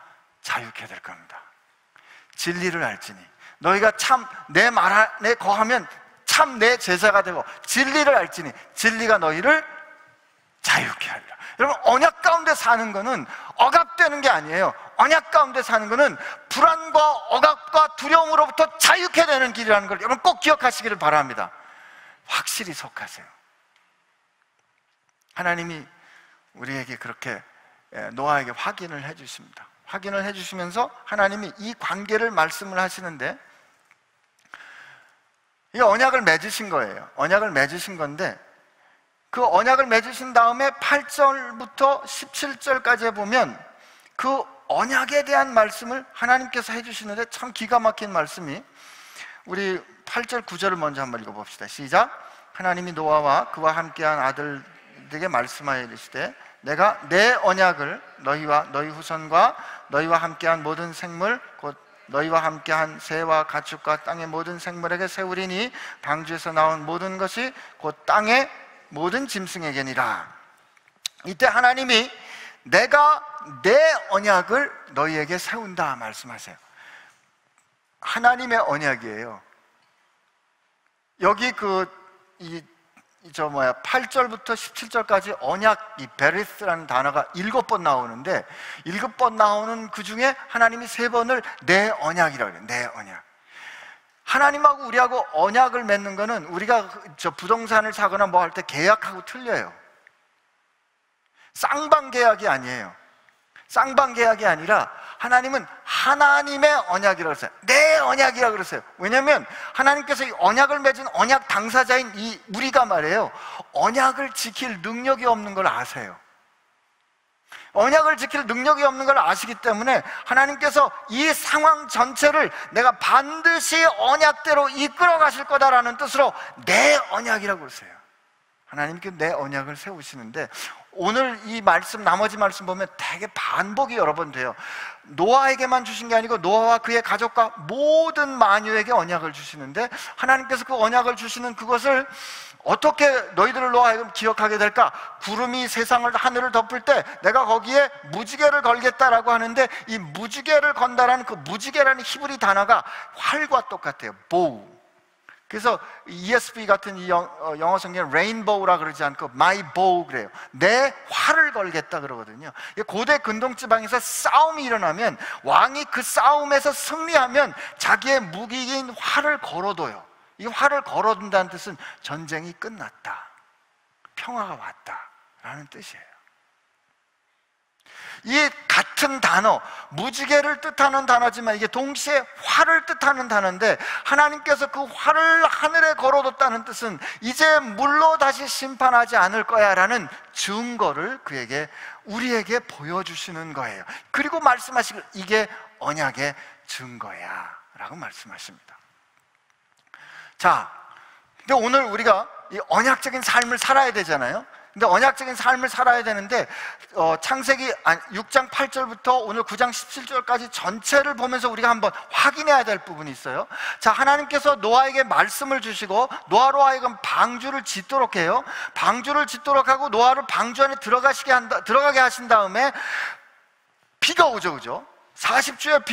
자유케 될 겁니다. 진리를 알지니 너희가 참 내 말 안에 거하면 참 내 제자가 되고, 진리를 알지니 진리가 너희를 자유케 하리라. 여러분, 언약 가운데 사는 거는 억압되는 게 아니에요. 언약 가운데 사는 거는 불안과 억압과 두려움으로부터 자유케 되는 길이라는 걸 여러분 꼭 기억하시기를 바랍니다. 확실히 속하세요. 하나님이 우리에게 그렇게 노아에게 확인을 해 주십니다. 확인을 해 주시면서 하나님이 이 관계를 말씀을 하시는데, 이 언약을 맺으신 거예요. 언약을 맺으신 건데, 그 언약을 맺으신 다음에 8절부터 17절까지 보면 그 언약에 대한 말씀을 하나님께서 해주시는데 참 기가 막힌 말씀이, 우리 8절 9절을 먼저 한번 읽어봅시다. 시작. 하나님이 노아와 그와 함께한 아들에게 말씀하여 이르시되 내가 내 언약을 너희와 너희 후손과 너희와 함께한 모든 생물 곧 너희와 함께한 새와 가축과 땅의 모든 생물에게 세우리니 방주에서 나온 모든 것이 곧 땅의 모든 짐승에게니라. 이때 하나님이 내가 내 언약을 너희에게 세운다 말씀하세요. 하나님의 언약이에요. 여기 이 8절부터 17절까지 언약, 이 베리스라는 단어가 7번 나오는데 7번 나오는 그 중에 하나님이 3번을 내 언약이라고 해요. 내 언약. 하나님하고 우리하고 언약을 맺는 거는 우리가 부동산을 사거나 뭐 할 때 계약하고 틀려요. 쌍방 계약이 아니에요. 쌍방 계약이 아니라 하나님은 하나님의 언약이라고 그랬어요. 내 언약이라고 그랬어요. 왜냐하면 하나님께서 이 언약을 맺은 언약 당사자인 이 우리가 말이에요, 언약을 지킬 능력이 없는 걸 아세요. 언약을 지킬 능력이 없는 걸 아시기 때문에 하나님께서 이 상황 전체를 내가 반드시 언약대로 이끌어 가실 거다라는 뜻으로 내 언약이라고 그러세요. 하나님께 내 언약을 세우시는데, 오늘 이 말씀, 나머지 말씀 보면 되게 반복이 여러 번 돼요. 노아에게만 주신 게 아니고 노아와 그의 가족과 모든 만유에게 언약을 주시는데, 하나님께서 그 언약을 주시는 그것을 어떻게 너희들로 하여금 기억하게 될까? 구름이 세상을, 하늘을 덮을 때 내가 거기에 무지개를 걸겠다라고 하는데, 이 무지개를 건다라는 그 무지개라는 히브리 단어가 활과 똑같아요. bow. 그래서 ESV 같은 이 영어 성경은 레인보우라 그러지 않고 my bow 그래요. 내 활을 걸겠다 그러거든요. 고대 근동지방에서 싸움이 일어나면 왕이 그 싸움에서 승리하면 자기의 무기인 활을 걸어둬요. 이 활을 걸어둔다는 뜻은 전쟁이 끝났다, 평화가 왔다 라는 뜻이에요. 이 같은 단어, 무지개를 뜻하는 단어지만 이게 동시에 활을 뜻하는 단어인데, 하나님께서 그 활을 하늘에 걸어뒀다는 뜻은 이제 물로 다시 심판하지 않을 거야 라는 증거를 그에게, 우리에게 보여주시는 거예요. 그리고 말씀하시고 이게 언약의 증거야 라고 말씀하십니다. 자, 근데 오늘 우리가 이 언약적인 삶을 살아야 되잖아요. 근데 언약적인 삶을 살아야 되는데, 창세기 6장 8절부터 오늘 9장 17절까지 전체를 보면서 우리가 한번 확인해야 될 부분이 있어요. 자, 하나님께서 노아에게 말씀을 주시고 노아로 하여금 방주를 짓도록 해요. 방주를 짓도록 하고 노아를 방주 안에 들어가게 하신 다음에 비가 오죠, 그죠? 40주에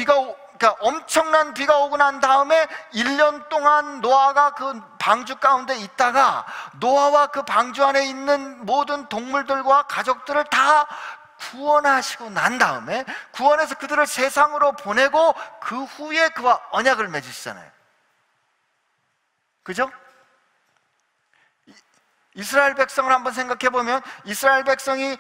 그러니까 엄청난 비가 오고 난 다음에 1년 동안 노아가 그 방주 가운데 있다가 노아와 그 방주 안에 있는 모든 동물들과 가족들을 다 구원하시고 난 다음에, 구원해서 그들을 세상으로 보내고 그 후에 그와 언약을 맺으시잖아요. 그죠? 이스라엘 백성을 한번 생각해 보면, 이스라엘 백성이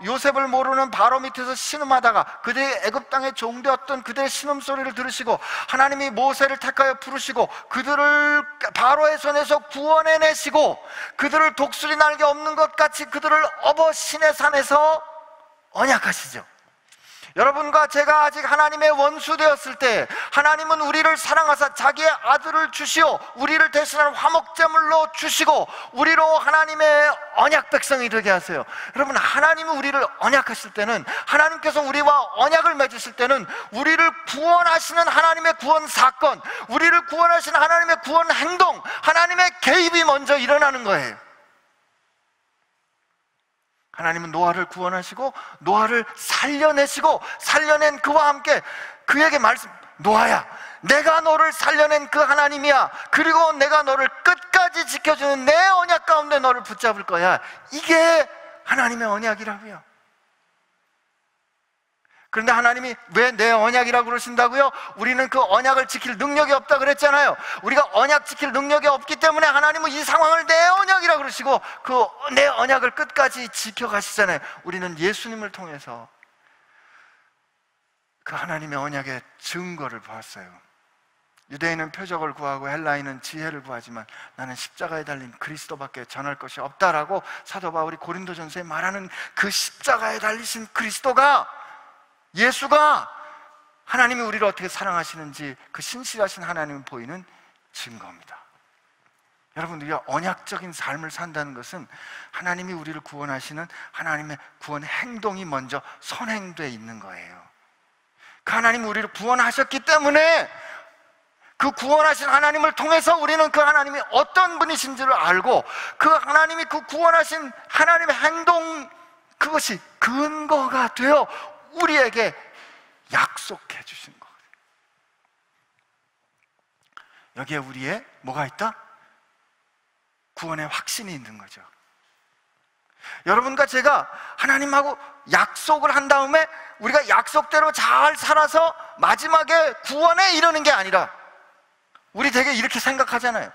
요셉을 모르는 바로 밑에서 신음하다가 그들이 애굽 땅에 종되었던 그들의 신음소리를 들으시고 하나님이 모세를 택하여 부르시고 그들을 바로의 손에서 구원해내시고 그들을 독수리 날개 없는 것 같이 그들을 업어 시내 산에서 언약하시죠. 여러분과 제가 아직 하나님의 원수 되었을 때 하나님은 우리를 사랑하사 자기의 아들을 주시오, 우리를 대신하는 화목제물로 주시고 우리로 하나님의 언약 백성이 되게 하세요. 여러분, 하나님이 우리를 언약하실 때는, 하나님께서 우리와 언약을 맺으실 때는 우리를 구원하시는 하나님의 구원 사건, 우리를 구원하시는 하나님의 구원 행동, 하나님의 개입이 먼저 일어나는 거예요. 하나님은 노아를 구원하시고 노아를 살려내시고 살려낸 그와 함께 그에게 노아야, 내가 너를 살려낸 그 하나님이야. 그리고 내가 너를 끝까지 지켜주는 내 언약 가운데 너를 붙잡을 거야. 이게 하나님의 언약이라고요. 그런데 하나님이 왜 내 언약이라고 그러신다고요? 우리는 그 언약을 지킬 능력이 없다 그랬잖아요. 우리가 언약 지킬 능력이 없기 때문에 하나님은 이 상황을 내 언약이라고 그러시고 그 내 언약을 끝까지 지켜가시잖아요. 우리는 예수님을 통해서 그 하나님의 언약의 증거를 보았어요. 유대인은 표적을 구하고 헬라인은 지혜를 구하지만 나는 십자가에 달린 그리스도밖에 전할 것이 없다라고 사도 바울이 고린도전서에 말하는 그 십자가에 달리신 그리스도가, 예수가 하나님이 우리를 어떻게 사랑하시는지 그 신실하신 하나님을 보이는 증거입니다. 여러분, 우리가 언약적인 삶을 산다는 것은 하나님이 우리를 구원하시는 하나님의 구원 행동이 먼저 선행되어 있는 거예요. 그 하나님이 우리를 구원하셨기 때문에 그 구원하신 하나님을 통해서 우리는 그 하나님이 어떤 분이신지를 알고 그 하나님이 그 구원하신 하나님의 행동, 그것이 근거가 되어 우리에게 약속해 주신 거예요. 여기에 우리의 뭐가 있다? 구원의 확신이 있는 거죠. 여러분과 제가 하나님하고 약속을 한 다음에 우리가 약속대로 잘 살아서 마지막에 구원에 이르는 게 아니라, 우리 되게 이렇게 생각하잖아요.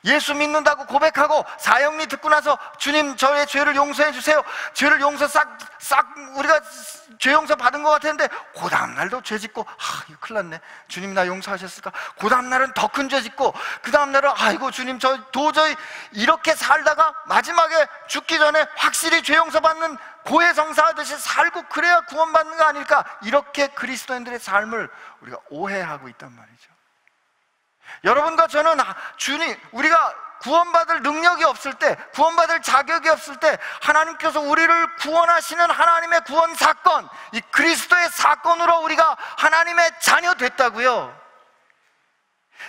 예수 믿는다고 고백하고 사형리 듣고 나서 주님 저의 죄를 용서해 주세요. 죄를 용서 싹 우리가 죄 용서 받은 것 같았는데 그 다음날도 죄 짓고, 이거 큰일 났네. 주님 나 용서하셨을까? 그 다음날은 더 큰 죄 짓고, 그 다음날은 아이고 주님 저 도저히, 이렇게 살다가 마지막에 죽기 전에 확실히 죄 용서 받는 고해성사하듯이 살고 그래야 구원받는 거 아닐까? 이렇게 그리스도인들의 삶을 우리가 오해하고 있단 말이죠. 여러분과 저는 주님, 우리가 구원받을 능력이 없을 때, 구원받을 자격이 없을 때 하나님께서 우리를 구원하시는 하나님의 구원 사건, 이 그리스도의 사건으로 우리가 하나님의 자녀 됐다고요.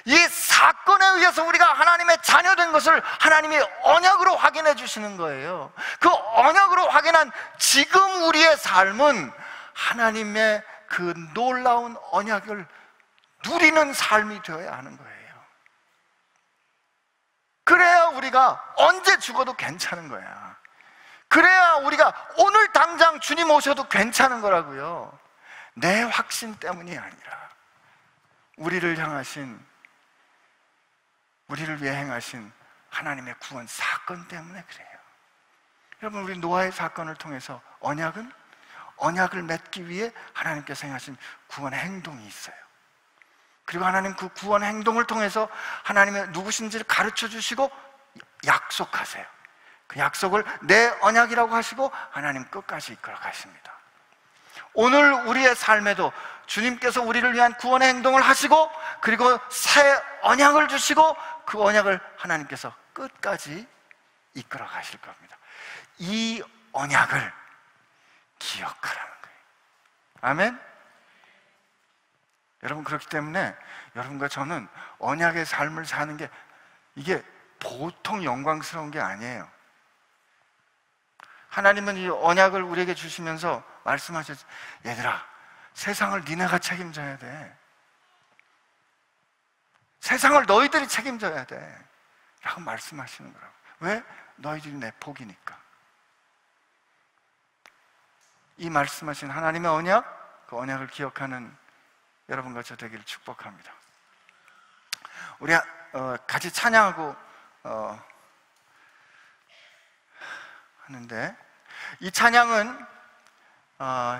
이 사건에 의해서 우리가 하나님의 자녀 된 것을 하나님이 언약으로 확인해 주시는 거예요. 그 언약으로 확인한 지금 우리의 삶은 하나님의 그 놀라운 언약을 누리는 삶이 되어야 하는 거예요. 그래야 우리가 언제 죽어도 괜찮은 거야. 그래야 우리가 오늘 당장 주님 오셔도 괜찮은 거라고요. 내 확신 때문이 아니라 우리를 향하신, 우리를 위해 행하신 하나님의 구원 사건 때문에 그래요. 여러분, 우리 노아의 사건을 통해서 언약을 맺기 위해 하나님께서 행하신 구원의 행동이 있어요. 그리고 하나님 그 구원 행동을 통해서 하나님의 누구신지를 가르쳐 주시고 약속하세요. 그 약속을 내 언약이라고 하시고 하나님 끝까지 이끌어 가십니다. 오늘 우리의 삶에도 주님께서 우리를 위한 구원의 행동을 하시고, 그리고 새 언약을 주시고 그 언약을 하나님께서 끝까지 이끌어 가실 겁니다. 이 언약을 기억하라는 거예요. 아멘? 여러분, 그렇기 때문에 여러분과 저는 언약의 삶을 사는 게 이게 보통 영광스러운 게 아니에요. 하나님은 이 언약을 우리에게 주시면서 말씀하셨죠. 얘들아, 세상을 니네가 책임져야 돼. 세상을 너희들이 책임져야 돼 라고 말씀하시는 거라고. 왜? 너희들이 내 복이니까. 이 말씀하신 하나님의 언약, 그 언약을 기억하는 여러분과 저 되기를 축복합니다. 우리 같이 찬양하고 하는데, 이 찬양은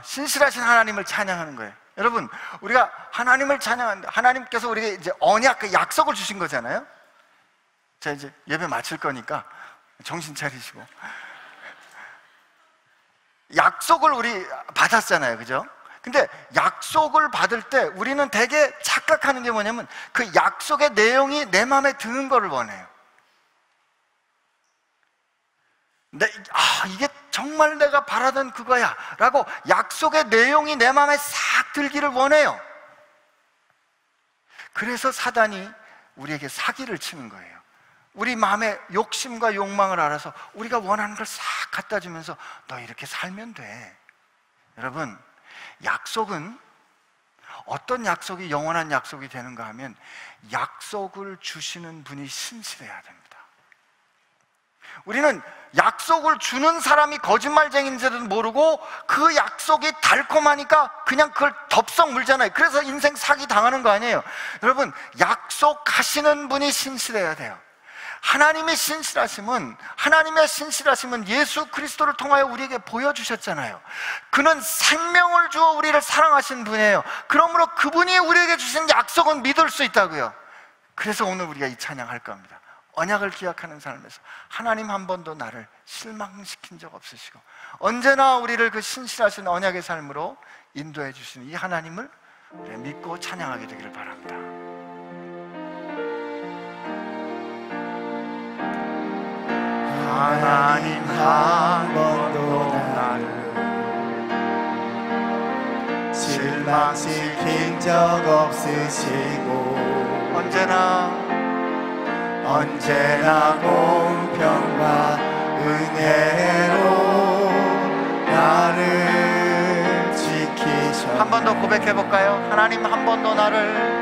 신실하신 하나님을 찬양하는 거예요. 여러분, 우리가 하나님을 찬양하는데 하나님께서 우리에게 이제 언약, 그 약속을 주신 거잖아요. 자, 이제 예배 마칠 거니까 정신 차리시고. 약속을 우리 받았잖아요, 그죠? 근데 약속을 받을 때 우리는 되게 착각하는 게 뭐냐면, 그 약속의 내용이 내 마음에 드는 거를 원해요. 이게 정말 내가 바라던 그거야 라고 약속의 내용이 내 마음에 싹 들기를 원해요. 그래서 사단이 우리에게 사기를 치는 거예요. 우리 마음의 욕심과 욕망을 알아서 우리가 원하는 걸 싹 갖다 주면서 너 이렇게 살면 돼. 여러분, 약속은, 어떤 약속이 영원한 약속이 되는가 하면 약속을 주시는 분이 신실해야 됩니다. 우리는 약속을 주는 사람이 거짓말쟁이인지도 모르고 그 약속이 달콤하니까 그냥 그걸 덥석 물잖아요. 그래서 인생 사기 당하는 거 아니에요. 여러분, 약속하시는 분이 신실해야 돼요. 하나님의 신실하심은 예수 그리스도를 통하여 우리에게 보여주셨잖아요. 그는 생명을 주어 우리를 사랑하신 분이에요. 그러므로 그분이 우리에게 주신 약속은 믿을 수 있다고요. 그래서 오늘 우리가 이 찬양할 겁니다. 언약을 기억하는 삶에서 하나님 한 번도 나를 실망시킨 적 없으시고 언제나 우리를 그 신실하신 언약의 삶으로 인도해 주시는 이 하나님을 믿고 찬양하게 되기를 바랍니다. 하나님 한 번도 나를 실망시킨 적 없으시고 언제나 공평과 은혜로 나를 지키셨네. 한 번 더 고백해 볼까요? 하나님 한 번도 나를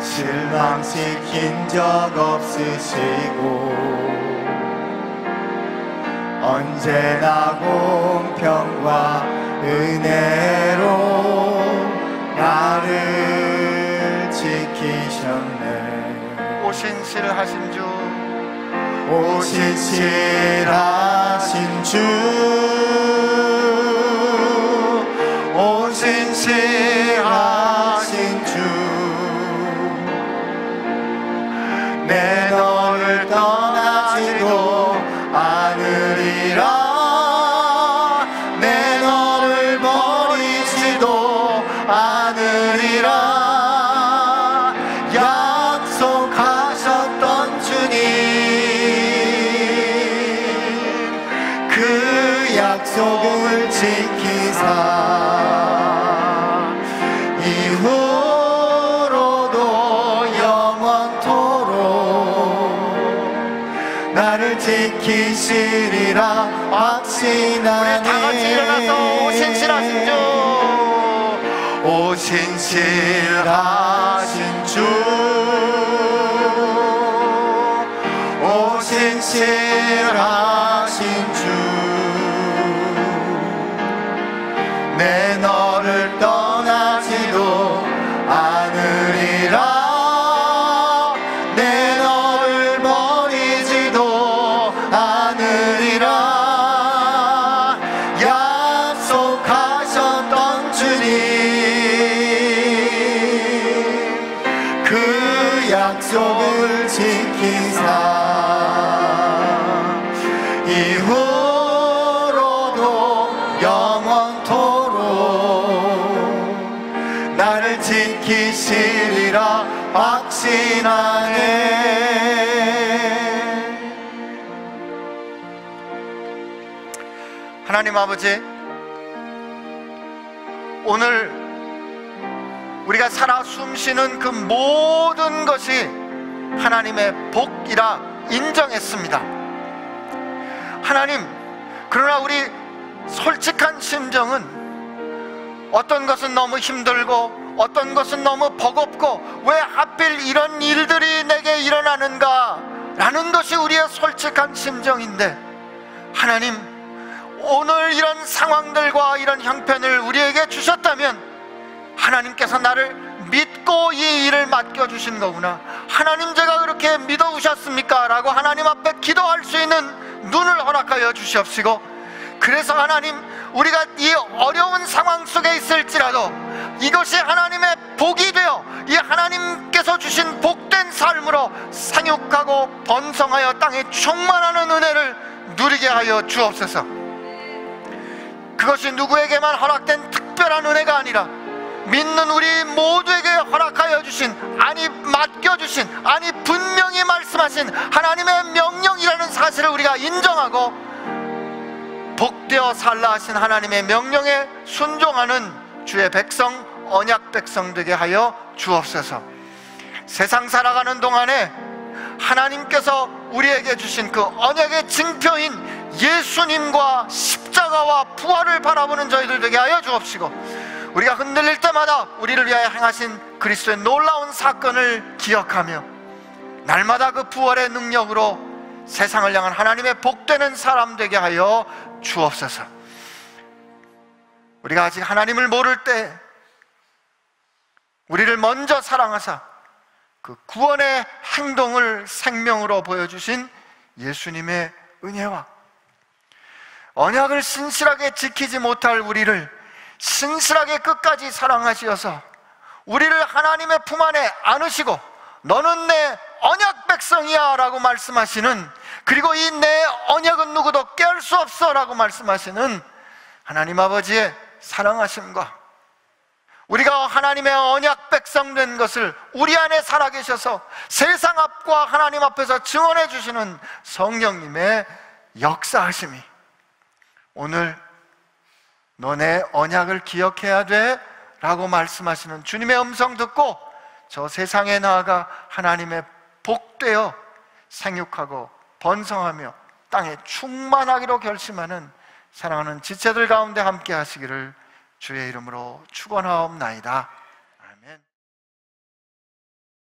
실망시킨 적 없으시고 언제나 공평과 은혜로 나를 지키셨네. 오신실하신 주, 오신실하신 주, 오신실하신 주, 내 너를 떠나지도 않으리라. 내 너를 버리지도 않으리라. 약속하셨던 주님, 그 약속을 지키사 이후로도 영원토록 나를 지키시리라 확신하네. 우리 다 같이 일어나서 오신실하신 주, 오신실하신 주, 오신실하신 주, 내 너를 떠나지도 않으리라. 내 너를 버리지도 않으리라. 약속하셨던 주님, 그 약속을 지키사 이후로도 영원토록 나를 지키시리라 확신하네. 하나님 아버지, 오늘 우리가 살아 숨쉬는 그 모든 것이 하나님의 복이라 인정했습니다. 하나님, 그러나 우리 솔직한 심정은 어떤 것은 너무 힘들고 어떤 것은 너무 버겁고 왜 하필 이런 일들이 내게 일어나는가 라는 것이 우리의 솔직한 심정인데, 하나님, 오늘 이런 상황들과 이런 형편을 우리에게 주셨다면 하나님께서 나를 믿고 이 일을 맡겨주신 거구나, 하나님 제가 그렇게 믿어오셨습니까? 라고 하나님 앞에 기도할 수 있는 눈을 허락하여 주시옵시고, 그래서 하나님, 우리가 이 어려운 상황 속에 있을지라도 이것이 하나님의 복이 되어 이 하나님께서 주신 복된 삶으로 생육하고 번성하여 땅에 충만하는 은혜를 누리게 하여 주옵소서. 그것이 누구에게만 허락된 특별한 은혜가 아니라 믿는 우리 모두에게 허락하여 주신, 아니 맡겨주신, 아니 분명히 말씀하신 하나님의 명령이라는 사실을 우리가 인정하고 복되어 살라 하신 하나님의 명령에 순종하는 주의 백성, 언약 백성 되게 하여 주옵소서. 세상 살아가는 동안에 하나님께서 우리에게 주신 그 언약의 징표인 예수님과 십자가와 부활을 바라보는 저희들 되게 하여 주옵시고, 우리가 흔들릴 때마다 우리를 위하여 행하신 그리스도의 놀라운 사건을 기억하며 날마다 그 부활의 능력으로 세상을 향한 하나님의 복되는 사람 되게 하여 주옵소서. 우리가 아직 하나님을 모를 때 우리를 먼저 사랑하사 그 구원의 행동을 생명으로 보여주신 예수님의 은혜와 언약을 신실하게 지키지 못할 우리를 신실하게 끝까지 사랑하시어서 우리를 하나님의 품 안에 안으시고 너는 내 언약 백성이야 라고 말씀하시는, 그리고 이 내 언약은 누구도 깰 수 없어 라고 말씀하시는 하나님 아버지의 사랑하심과 우리가 하나님의 언약 백성 된 것을 우리 안에 살아계셔서 세상 앞과 하나님 앞에서 증언해 주시는 성령님의 역사하심이 오늘 너네 언약을 기억해야 돼 라고 말씀하시는 주님의 음성 듣고 저 세상에 나아가 하나님의 복되어 생육하고 번성하며 땅에 충만하기로 결심하는 사랑하는 지체들 가운데 함께 하시기를 주의 이름으로 축원하옵나이다.